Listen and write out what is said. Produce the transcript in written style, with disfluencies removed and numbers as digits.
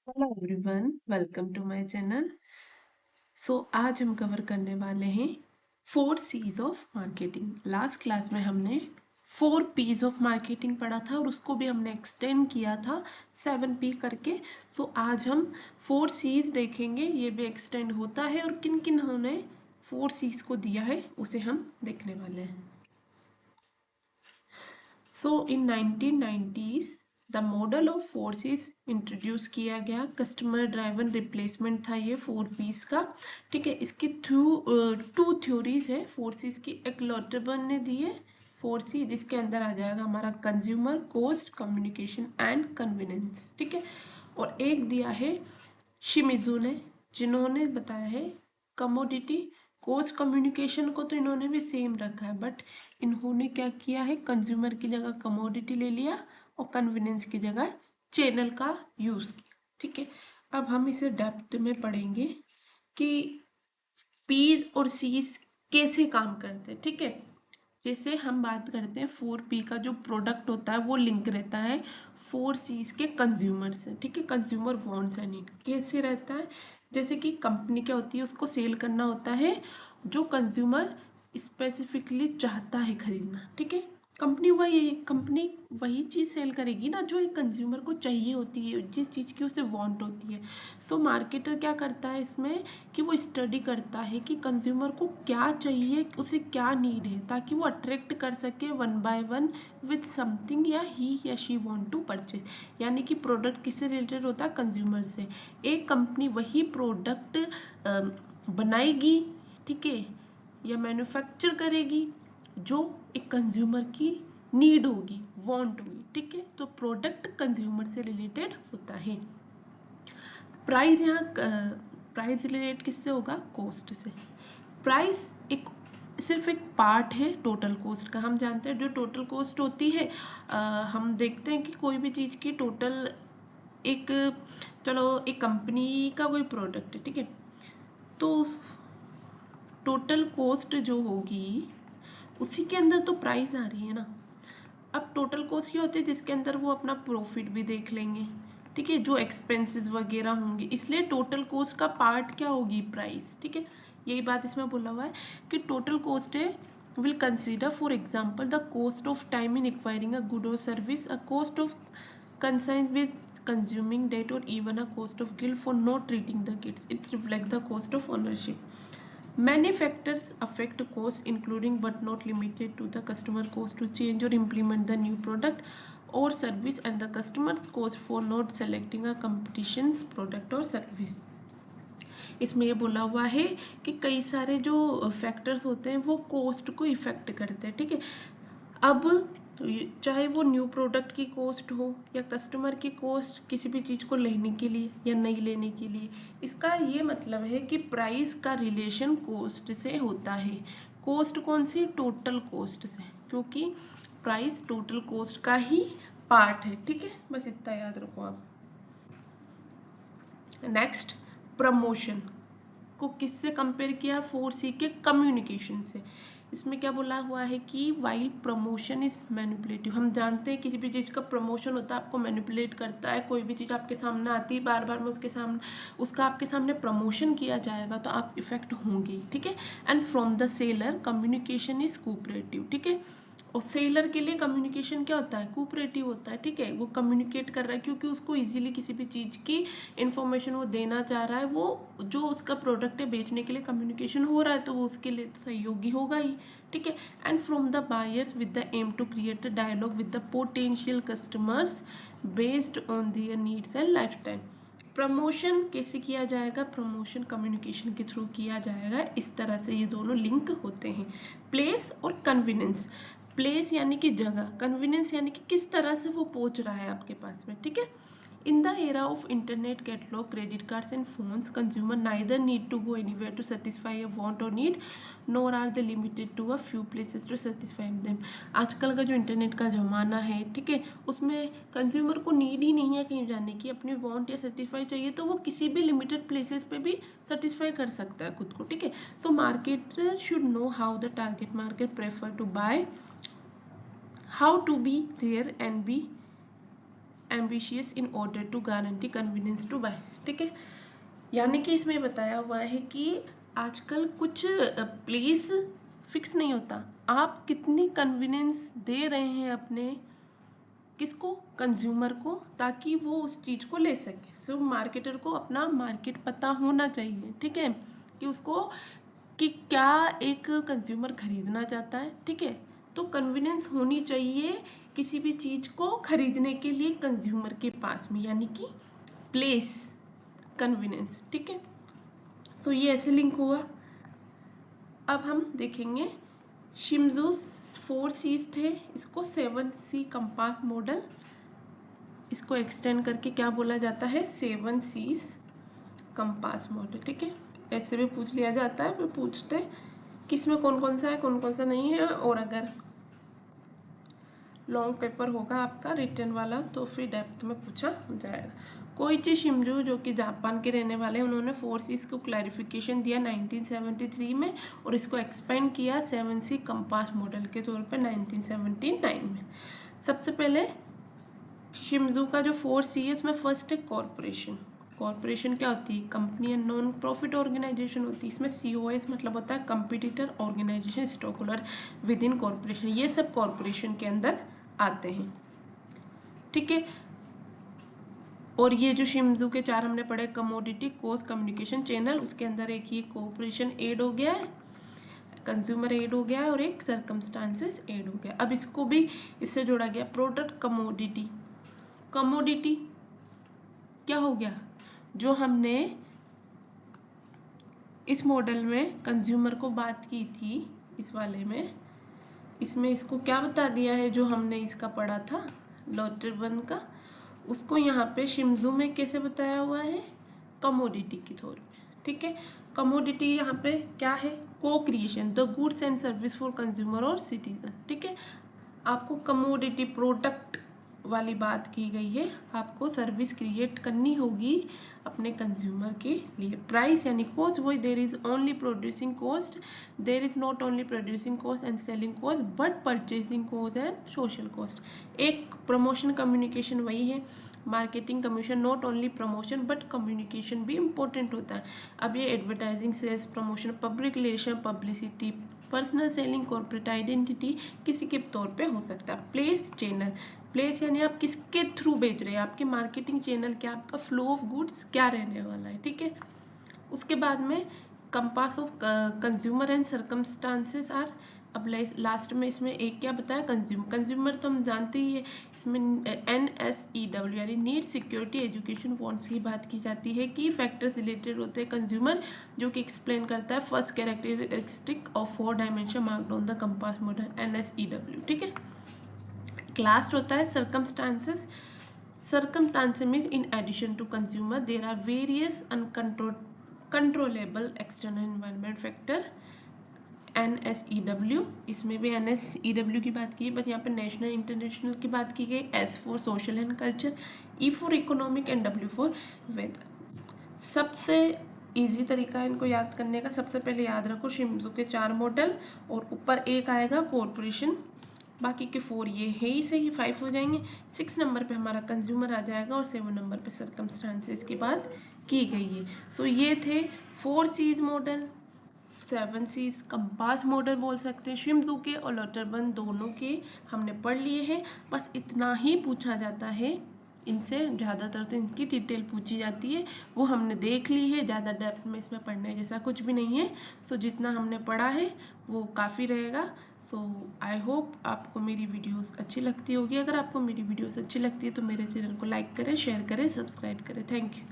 Hello everyone, welcome to my channel. आज हम cover करने वाले हैं 4 C's of marketing. Last class में हमने 4 P's ऑफ मार्केटिंग पढ़ा था और उसको भी हमने एक्सटेंड किया था 7 P करके। आज हम 4 C's देखेंगे, ये भी एक्सटेंड होता है और किन किन हमने 4 C's को दिया है उसे हम देखने वाले हैं। In 1990s the model of forces introduce किया गया। कस्टमर ड्राइवन रिप्लेसमेंट था ये 4 P's का। ठीक है, इसकी टू थ्योरीज है फोर्सेस की। एक लॉटरबर्न ने दी है 4C, जिसके अंदर आ जाएगा हमारा consumer, cost, communication and convenience. ठीक है, और एक दिया है शिमिजू ने, जिन्होंने बताया है कमोडिटी। कोस्ट कम्युनिकेशन को तो इन्होंने भी सेम रखा है, बट इन्होंने क्या किया है, कंज्यूमर की जगह कमोडिटी ले लिया और कन्वीनियंस की जगह चैनल का यूज़ किया। ठीक है, अब हम इसे डेप्थ में पढ़ेंगे कि पी और सीज कैसे काम करते हैं। ठीक है, जैसे हम बात करते हैं 4P का जो प्रोडक्ट होता है वो लिंक रहता है 4C's के कंज्यूमर से। ठीक है, कंज्यूमर वांट्स एंड नीड कैसे रहता है, जैसे कि कंपनी क्या होती है, उसको सेल करना होता है जो कंज्यूमर स्पेसिफिकली चाहता है खरीदना। ठीक है, कंपनी वही चीज़ सेल करेगी ना जो एक कंज्यूमर को चाहिए होती है, जिस चीज़ की उसे वांट होती है। मार्केटर क्या करता है इसमें कि वो स्टडी करता है कि कंज्यूमर को क्या चाहिए, उसे क्या नीड है, ताकि वो अट्रैक्ट कर सके one by one with something या ही या शी वांट टू परचेज। यानी कि प्रोडक्ट किससे रिलेटेड होता है, कंज्यूमर से। एक कंपनी वही प्रोडक्ट बनाएगी, ठीक है, या मैन्युफैक्चर करेगी जो एक कंज्यूमर की नीड होगी, वांट होगी। ठीक है, तो प्रोडक्ट कंज्यूमर से रिलेटेड होता है। प्राइस यहाँ प्राइस रिलेट किससे होगा, कॉस्ट से। प्राइस एक सिर्फ एक पार्ट है टोटल कॉस्ट का। हम जानते हैं जो टोटल कॉस्ट होती है, हम देखते हैं कि कोई भी चीज़ की टोटल एक, चलो एक कंपनी का कोई प्रोडक्ट है, ठीक है, तो टोटल कॉस्ट जो होगी उसी के अंदर तो प्राइस आ रही है ना। अब टोटल कॉस्ट क्या होती है, जिसके अंदर वो अपना प्रॉफिट भी देख लेंगे। ठीक है, जो एक्सपेंसेस वगैरह होंगे, इसलिए टोटल कॉस्ट का पार्ट क्या होगी, प्राइस। ठीक है, यही बात इसमें बोला हुआ है कि टोटल कॉस्ट है will consider for example the cost of time in acquiring a good or service, a cost of consign with consuming that, or even a cost of guilt for not treating the kids. It reflect the cost of ownership. Many factors affect cost, including but not limited to the customer cost to change or implement the new product or service, and the customer's cost for not selecting a competition's product or service. इसमें ये बोला हुआ है कि कई सारे जो factors होते हैं वो कॉस्ट को इफेक्ट करते हैं। ठीक है, अब चाहे वो न्यू प्रोडक्ट की कॉस्ट हो या कस्टमर की कॉस्ट किसी भी चीज़ को लेने के लिए या नहीं लेने के लिए, इसका ये मतलब है कि प्राइस का रिलेशन कॉस्ट से होता है। कॉस्ट कौन सी, टोटल कॉस्ट से, क्योंकि प्राइस टोटल कॉस्ट का ही पार्ट है। ठीक है, बस इतना याद रखो आप। नेक्स्ट, प्रमोशन को किससे कंपेयर किया, 4C के कम्युनिकेशन से। इसमें क्या बोला हुआ है कि वाइल प्रमोशन इज मैनिपुलेटिव। हम जानते हैं किसी भी चीज़ का प्रमोशन होता है, आपको मैनिपुलेट करता है। कोई भी चीज़ आपके सामने आती है, बार बार में उसका आपके सामने प्रमोशन किया जाएगा तो आप इफेक्ट होंगे। ठीक है, and from the seller communication is cooperative. ठीक है, और सेलर के लिए कम्युनिकेशन क्या होता है, कोऑपरेटिव होता है। ठीक है, वो कम्युनिकेट कर रहा है क्योंकि उसको इजीली किसी भी चीज़ की इंफॉर्मेशन वो देना चाह रहा है। वो जो उसका प्रोडक्ट है बेचने के लिए कम्युनिकेशन हो रहा है तो वो उसके लिए सहयोगी होगा ही। ठीक है, and from the buyers with the aim to create a dialogue with the potential customers based on their needs and lifestyle. Promotion कैसे किया जाएगा, प्रमोशन कम्युनिकेशन के थ्रू किया जाएगा। इस तरह से ये दोनों लिंक होते हैं, प्लेस और कन्वीनियंस। प्लेस यानी कि जगह, कन्वीनियंस यानी कि किस तरह से वो पहुंच रहा है आपके पास में। ठीक है, in the era of internet, catalog, credit cards and phones, consumer neither need to go anywhere to satisfy a want or need, nor are they limited to a few places to satisfy them. आजकल का जो internet का ज़माना है, ठीक है, उसमें consumer को नीड ही नहीं है कहीं जाने की। अपनी वांट या सेटिस्फाई चाहिए तो वो किसी भी लिमिटेड प्लेसेस पे भी सेटिस्फाई कर सकता है खुद को। ठीक है, so marketer should know how the target market prefer to buy, how to be there and be ambitious in order to guarantee convenience to buy. ठीक है, यानी कि इसमें बताया हुआ है कि आजकल कुछ प्लेस फिक्स नहीं होता, आप कितनी कन्वीनियंस दे रहे हैं अपने किसको, कंज्यूमर को, ताकि वो उस चीज़ को ले सके। सो मार्केटर को अपना मार्केट पता होना चाहिए। ठीक है, कि उसको कि क्या एक कंज्यूमर खरीदना चाहता है। ठीक है, तो कन्वीनियंस होनी चाहिए किसी भी चीज़ को खरीदने के लिए कंज्यूमर के पास में, यानी कि प्लेस कन्वीनियंस। ठीक है, सो ये ऐसे लिंक हुआ। अब हम देखेंगे शिम्जू 4 C's थे, इसको 7 C कंपास मॉडल, इसको एक्सटेंड करके क्या बोला जाता है, 7 C's कंपास मॉडल। ठीक है, ऐसे भी पूछ लिया जाता है, फिर पूछते हैं कि इसमें कौन कौन सा है कौन कौन सा नहीं है, और अगर लॉन्ग पेपर होगा आपका रिटर्न वाला तो फिर डेप्थ में पूछा जाएगा। कोइची शिम्जू जो कि जापान के रहने वाले हैं, उन्होंने 4 C's को क्लैरिफिकेशन दिया 1973 में, और इसको एक्सपेंड किया 7 C कंपास मॉडल के तौर पे 1979 में। सबसे पहले शिम्जू का जो 4 C है उसमें फर्स्ट है कॉरपोरेशन। कॉरपोरेशन क्या होती है, company and non profit organisation होती है। इसमें COS मतलब होता है competitor organisation stock holder within corporation, ये सब कॉरपोरेशन के अंदर आते हैं। ठीक है, और ये जो शिम्जू के 4 हमने पढ़े, कमोडिटी, कोस्ट, कम्युनिकेशन, चैनल, उसके अंदर एक ये कॉरपोरेशन एड हो गया है, कंज्यूमर एड हो गया है, और एक सर्कमस्टांसेस एड हो गया। अब इसको भी इससे जोड़ा गया प्रोडक्ट कमोडिटी। कमोडिटी क्या हो गया, जो हमने इस मॉडल में कंज्यूमर को बात की थी, इस वाले में, इसमें इसको क्या बता दिया है, जो हमने इसका पढ़ा था लॉटरबर्न का, उसको यहाँ पे शिम्जू में कैसे बताया हुआ है, कमोडिटी के तौर पे। ठीक है, कमोडिटी यहाँ पे क्या है, को creation the goods and service for consumer और सिटीजन। ठीक है, आपको कमोडिटी प्रोडक्ट वाली बात की गई है, आपको सर्विस क्रिएट करनी होगी अपने कंज्यूमर के लिए। प्राइस यानी कॉस्ट, वही there is only producing cost, there is not only producing cost and selling cost but purchasing cost and social cost. एक प्रमोशन कम्युनिकेशन वही है, marketing commission, not only promotion but communication भी important होता है। अब ये advertising, sales, promotion, public relation, publicity, personal selling, corporate identity किसी के तौर पे हो सकता है। प्लेस, चैनल, प्लेस यानी आप किसके थ्रू बेच रहे हैं, आपके मार्केटिंग चैनल क्या, आपका फ्लो ऑफ गुड्स क्या रहने वाला है। ठीक है, उसके बाद में compass of consumer and circumstances are, अब लास्ट में इसमें एक क्या बताया, कंज्यूमर तो हम जानते ही है, इसमें NSEW यानी नीड, सिक्योरिटी, एजुकेशन, वांट्स की बात की जाती है। की फैक्टर्स रिलेटेड होते हैं कंज्यूमर, जो कि एक्सप्लेन करता है first characteristic of 4 dimension marked on the compass model NSEW। ठीक है, लास्ट होता है circumstances. Circumstances mean in addition to consumer there are various uncontrollable external environment factor NSEW। इसमें भी NSEW की बात की, बस यहाँ पे नेशनल इंटरनेशनल की बात की गई। S for social and culture, E for economic and W for weather. सबसे इजी तरीका है इनको याद करने का, सबसे पहले याद रखो शिम्जू के 4 मॉडल, और ऊपर एक आएगा कॉरपोरेशन, बाकी के 4 ये है ही सही, 5 हो जाएंगे। 6 नंबर पे हमारा कंज्यूमर आ जाएगा, और 7 नंबर पे सर्कमस्टांसेस की बात की गई है। सो ये थे 4 C's model, 7 C's compass model बोल सकते हैं, शिम्जू के और लॉटरबर्न दोनों के हमने पढ़ लिए हैं। बस इतना ही पूछा जाता है, इनसे ज़्यादातर तो इनकी डिटेल पूछी जाती है, वो हमने देख ली है, ज़्यादा डेप्थ में इसमें पढ़ने जैसा कुछ भी नहीं है। सो जितना हमने पढ़ा है वो काफ़ी रहेगा। सो आई होप आपको मेरी वीडियोस अच्छी लगती होगी। अगर आपको मेरी वीडियोस अच्छी लगती है तो मेरे चैनल को लाइक करें, शेयर करें, सब्सक्राइब करें। Thank you.